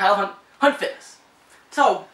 Hunt Fitness. So,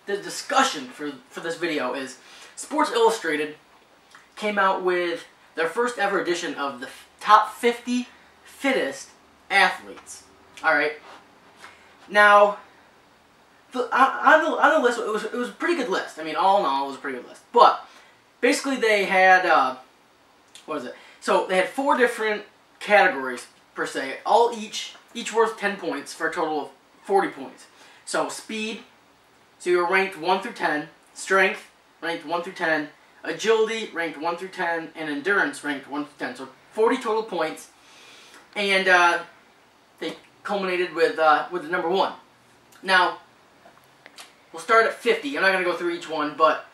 the discussion for this video is Sports Illustrated came out with their first ever edition of the top 50 fittest athletes. Alright. Now, on the list, it was a pretty good list. I mean, all in all, it was a pretty good list. But, basically they had, what is it? So, they had 4 different categories, per se. Each worth 10 points for a total of 40 points. So, speed, so you were ranked 1 through 10. Strength, ranked 1 through 10. Agility, ranked 1 through 10. And endurance, ranked 1 through 10. So, 40 total points. And, they culminated with the number 1. Now, we'll start at 50. I'm not going to go through each one, but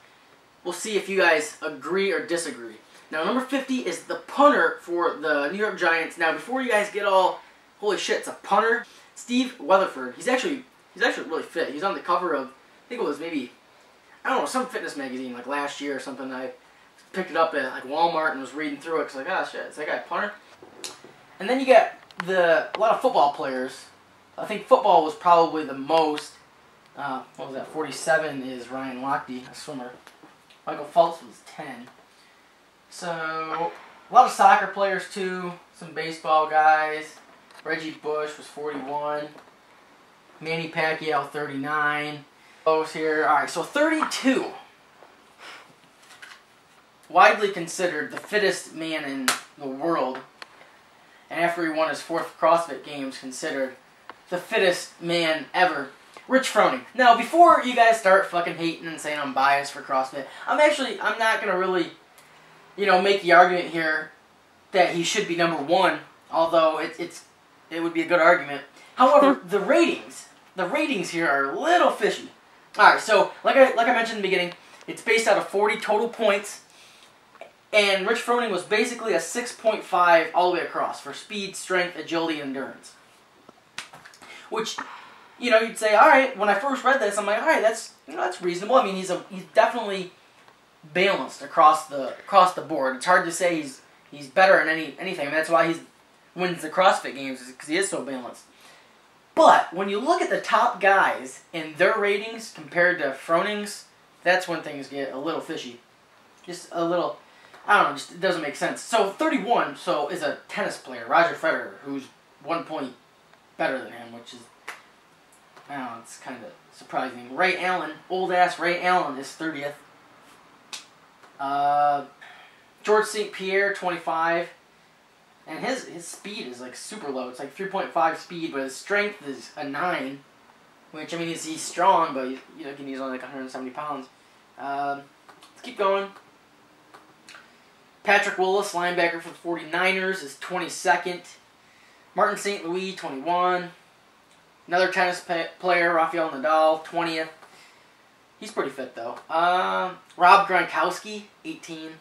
we'll see if you guys agree or disagree. Now, number 50 is the punter for the New York Giants. Now, before you guys get all, holy shit, it's a punter. Steve Weatherford. He's actually really fit. He's on the cover of, I think it was maybe, I don't know, some fitness magazine like last year or something. I picked it up at like Walmart and was reading through it because like, ah, shit, is that guy a punter? And then you got a lot of football players. I think football was probably the most. What was that? 47 is Ryan Lochte, a swimmer. Michael Phelps was 10. So, a lot of soccer players too. Some baseball guys. Reggie Bush was 41. Manny Pacquiao, 39. Those here. Alright, so 32. Widely considered the fittest man in the world. And after he won his 4th CrossFit Games, considered the fittest man ever. Rich Froning. Now, before you guys start fucking hating and saying I'm biased for CrossFit, I'm not going to really, make the argument here that he should be number 1, although it would be a good argument. However, the ratings here are a little fishy. Alright, so, like I mentioned in the beginning, it's based out of 40 total points, and Rich Froning was basically a 6.5 all the way across for speed, strength, agility, and endurance. Which, you'd say, alright, when I first read this, I'm like, alright, that's reasonable. I mean, he's definitely balanced across the board. It's hard to say he's better in anything. I mean, that's why he wins the CrossFit Games, because he is so balanced. But when you look at the top guys and their ratings compared to Froning's, that's when things get a little fishy. Just a little, I don't know, it doesn't make sense. So 31, is a tennis player, Roger Federer, who's 1 point better than him, which is, I don't know, it's kind of surprising. Ray Allen, old-ass Ray Allen is 30th. George St. Pierre, 25. And his speed is like super low. It's like 3.5 speed, but his strength is a 9. Which, I mean, he's strong, but he's only like 170 pounds. Let's keep going. Patrick Willis, linebacker for the 49ers, is 22nd. Martin St. Louis, 21. Another tennis player, Rafael Nadal, 20th. He's pretty fit, though. Rob Gronkowski, 18.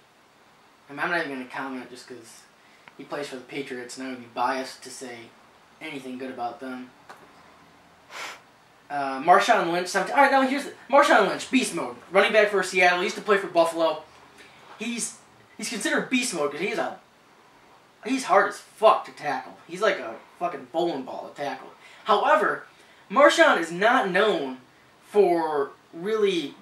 I'm not even going to comment just because he plays for the Patriots, and I would be biased to say anything good about them. Marshawn Lynch, 17. Alright, now here's Marshawn Lynch, beast mode. Running back for Seattle. He used to play for Buffalo. He's considered beast mode because he's hard as fuck to tackle. He's like a fucking bowling ball to tackle. However, Marshawn is not known for really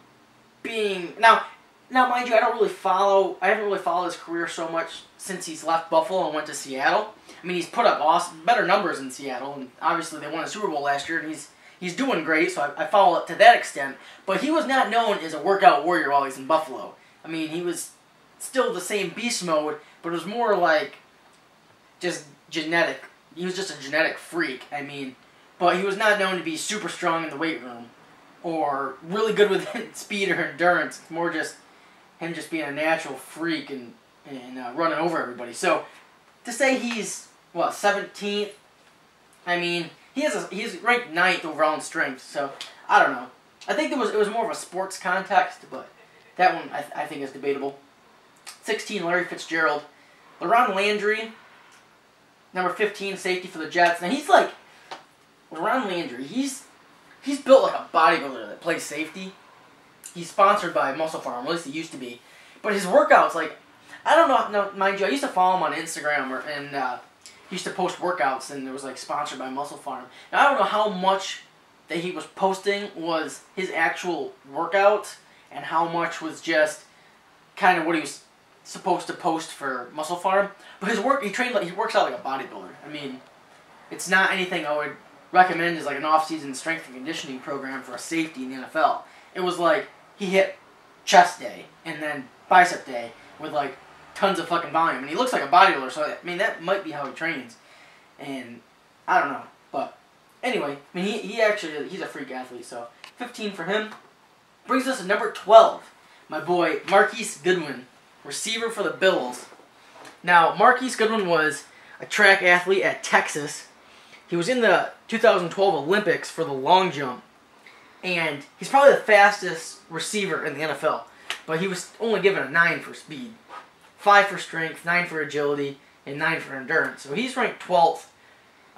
being... Now, mind you, I haven't really followed his career so much since he's left Buffalo and went to Seattle. I mean, he's put up better numbers in Seattle, and obviously they won a Super Bowl last year, and he's doing great, so I follow it to that extent. But he was not known as a workout warrior while he's in Buffalo. I mean, he was still the same beast mode, but it was more like just genetic. He was just a genetic freak, I mean. But he was not known to be super strong in the weight room or really good with speed or endurance. It's more just him just being a natural freak and running over everybody. So to say he's, 17th, I mean, he's ranked 9th overall in strength, so I don't know. I think it was more of a sports context, but that one I think is debatable. 16, Larry Fitzgerald. LaRon Landry, number 15, safety for the Jets. Now he's like, LaRon Landry, he's built like a bodybuilder that plays safety. He's sponsored by Muscle Farm, at least he used to be. But his workouts, like, I don't know, no, mind you, I used to follow him on Instagram, and he used to post workouts, and it was like sponsored by Muscle Farm. Now I don't know how much that he was posting was his actual workouts and how much was just kind of what he was supposed to post for Muscle Farm. But his work, he works out like a bodybuilder. I mean, it's not anything I would recommend as like an off-season strength and conditioning program for a safety in the NFL. It was like he hit chest day and then bicep day with like tons of fucking volume, and he looks like a bodybuilder. So I mean, that might be how he trains, and I don't know. But anyway, I mean, he's a freak athlete. So 15 for him. Brings us to number 12, my boy Marquise Goodwin, receiver for the Bills. Now, Marquise Goodwin was a track athlete at Texas. He was in the 2012 Olympics for the long jump, and he's probably the fastest receiver in the NFL. But he was only given a 9 for speed, 5 for strength, 9 for agility, and 9 for endurance. So he's ranked 12th.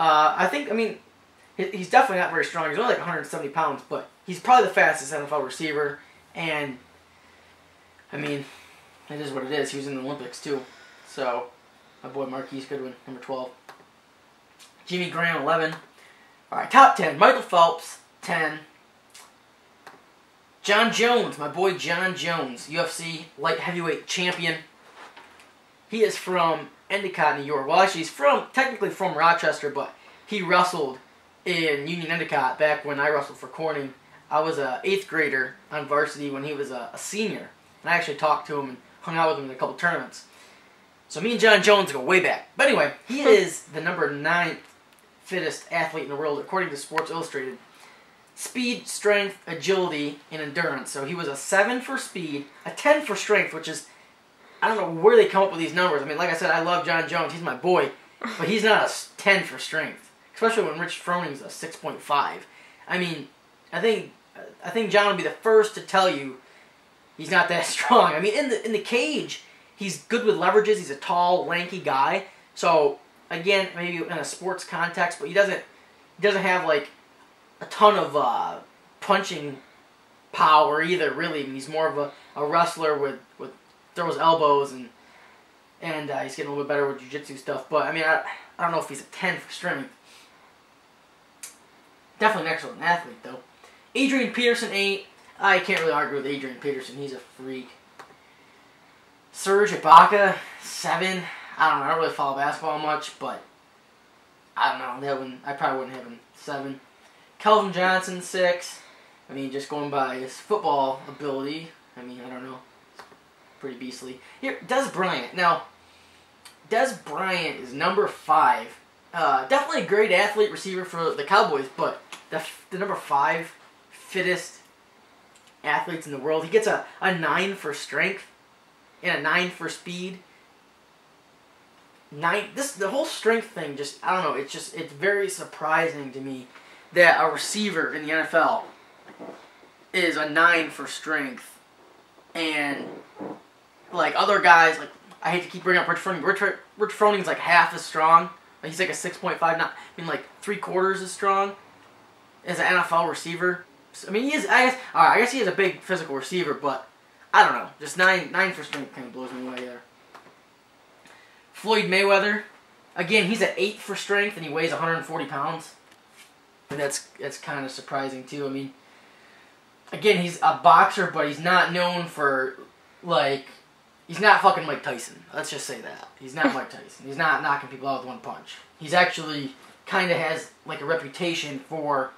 I mean, he's definitely not very strong. He's only like 170 pounds, but he's probably the fastest NFL receiver. And, I mean, it is what it is. He was in the Olympics, too. So, my boy Marquise Goodwin, number 12. Jimmy Graham, 11. All right, top 10. Michael Phelps, 10. John Jones, my boy John Jones, UFC light heavyweight champion. He is from Endicott, New York. Well, actually, he's technically from Rochester, but he wrestled in Union Endicott back when I wrestled for Corning. I was an 8th grader on varsity when he was a senior. And I actually talked to him and hung out with him in a couple tournaments. So me and John Jones go way back. But anyway, he is the number 9th fittest athlete in the world, according to Sports Illustrated. Speed, strength, agility, and endurance. So he was a 7 for speed, a 10 for strength, which is, I don't know where they come up with these numbers. I mean, like I said, I love John Jones. He's my boy. But he's not a 10 for strength, especially when Rich Froning's a 6.5. I mean, I think John would be the first to tell you he's not that strong. I mean, in the cage, he's good with leverages. He's a tall, lanky guy. So again, maybe in a sports context, but he doesn't have like a ton of punching power either. Really, I mean, he's more of a wrestler with throws elbows and he's getting a little bit better with jiu-jitsu stuff. But I mean, I don't know if he's a 10 for strength. Definitely an excellent athlete though. Adrian Peterson, 8. I can't really argue with Adrian Peterson. He's a freak. Serge Ibaka, 7. I don't know. I don't really follow basketball much, but I don't know. I probably wouldn't have him 7. Kelvin Johnson, 6. I mean, just going by his football ability. I mean, I don't know. Pretty beastly. Here, Des Bryant. Now, Des Bryant is number 5. Definitely a great athlete receiver for the Cowboys, but the number 5 fittest athletes in the world. He gets a 9 for strength and a 9 for speed. The whole strength thing, just, I don't know, it's very surprising to me that a receiver in the NFL is a 9 for strength, and like other guys, like I hate to keep bringing up Rich Froning. Rich Froning's like half as strong. Like he's like a 6.5, not I mean like 3/4 as strong as an NFL receiver. I mean, he is. I guess he is a big physical receiver, but I don't know. Just 9 for strength kind of blows me away there. Floyd Mayweather, again, he's at 8 for strength and he weighs 140 pounds. And that's kind of surprising too. I mean, again, he's a boxer, but he's not known for like he's not fucking Mike Tyson. Let's just say that he's not Mike Tyson. He's not knocking people out with one punch. He's actually kind of has like a reputation for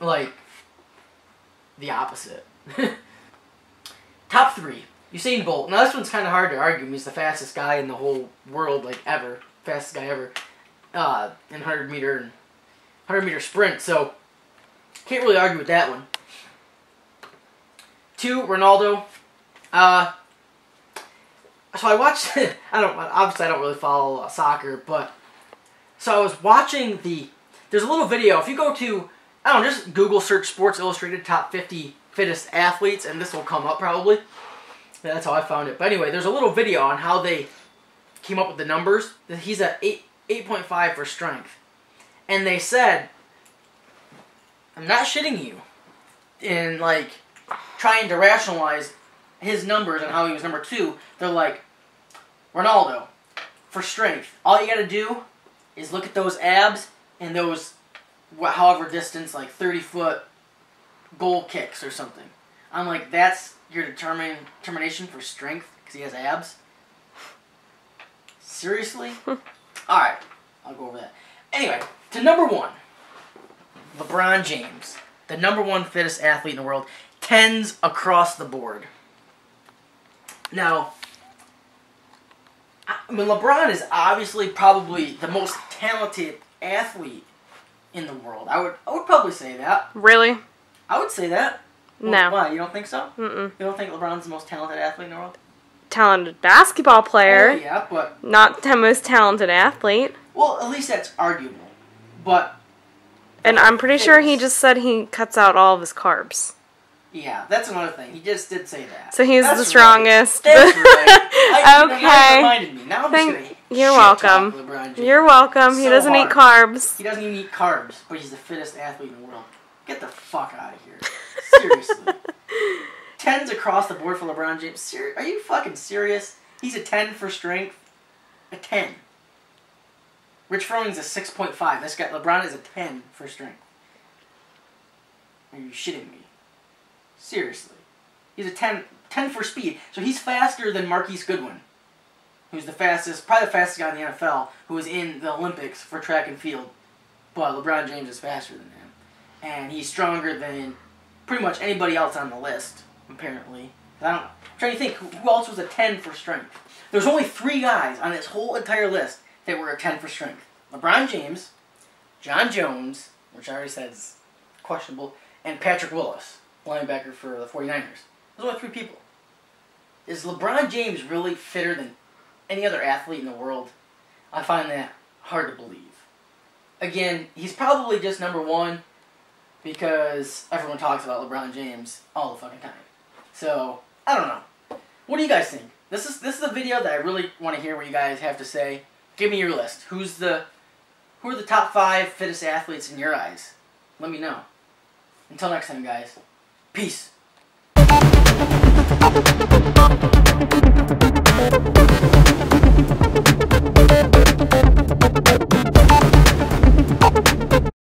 like the opposite. Top 3. Usain Bolt. Now this one's kind of hard to argue. He's the fastest guy in the whole world, like ever. Fastest guy ever. In 100 meter sprint. So can't really argue with that one. 2, Ronaldo. So I watched. Obviously I don't really follow soccer, but so I was watching there's a little video. If you go to, I don't know, just Google search Sports Illustrated top 50 fittest athletes, and this will come up probably. That's how I found it. But anyway, there's a little video on how they came up with the numbers. He's at 8.5 for strength. And they said, I'm not shitting you, in like trying to rationalize his numbers and how he was number 2. They're like, Ronaldo, for strength, all you gotta do is look at those abs and those however distance, like 30-foot goal kicks or something. I'm like, that's your determination for strength because he has abs? Seriously? Alright, I'll go over that. Anyway, to number 1, LeBron James, the number 1 fittest athlete in the world, 10s across the board. Now, I mean, LeBron is obviously probably the most talented athlete in the world. I would probably say that. Really? I would say that. No. Well, why? You don't think so? Mm-mm. You don't think LeBron's the most talented athlete in the world? Talented basketball player. Oh, yeah, but... Not the most talented athlete. Well, at least that's arguable. But... And I'm pretty sure he just said he cuts out all of his carbs. Yeah, that's another thing. He just did say that. So he's that's the strongest. Right. That's right. Okay. Now you reminded me. Now I'm just going to You're welcome. LeBron James. You're welcome. He So doesn't hard. eat carbs. He doesn't even eat carbs, but he's the fittest athlete in the world. Get the fuck out of here. Seriously. 10s across the board for LeBron James. Are you fucking serious? He's a 10 for strength. A 10. Rich Froning's a 6.5. This guy, LeBron, is a 10 for strength. Are you shitting me? Seriously. He's a 10 for speed. So he's faster than Marquise Goodwin, who's the fastest, probably the fastest guy in the NFL, who was in the Olympics for track and field. But LeBron James is faster than him. And he's stronger than pretty much anybody else on the list, apparently. I'm trying to think, who else was a 10 for strength? There's only 3 guys on this whole entire list that were a 10 for strength. LeBron James, John Jones, which I already said is questionable, and Patrick Willis, linebacker for the 49ers. There's only 3 people. Is LeBron James really fitter than any other athlete in the world? I find that hard to believe. Again, he's probably just number 1 because everyone talks about LeBron James all the fucking time. So, I don't know. What do you guys think? This is a video that I really want to hear what you guys have to say. Give me your list. Who are the top 5 fittest athletes in your eyes? Let me know. Until next time, guys. Peace.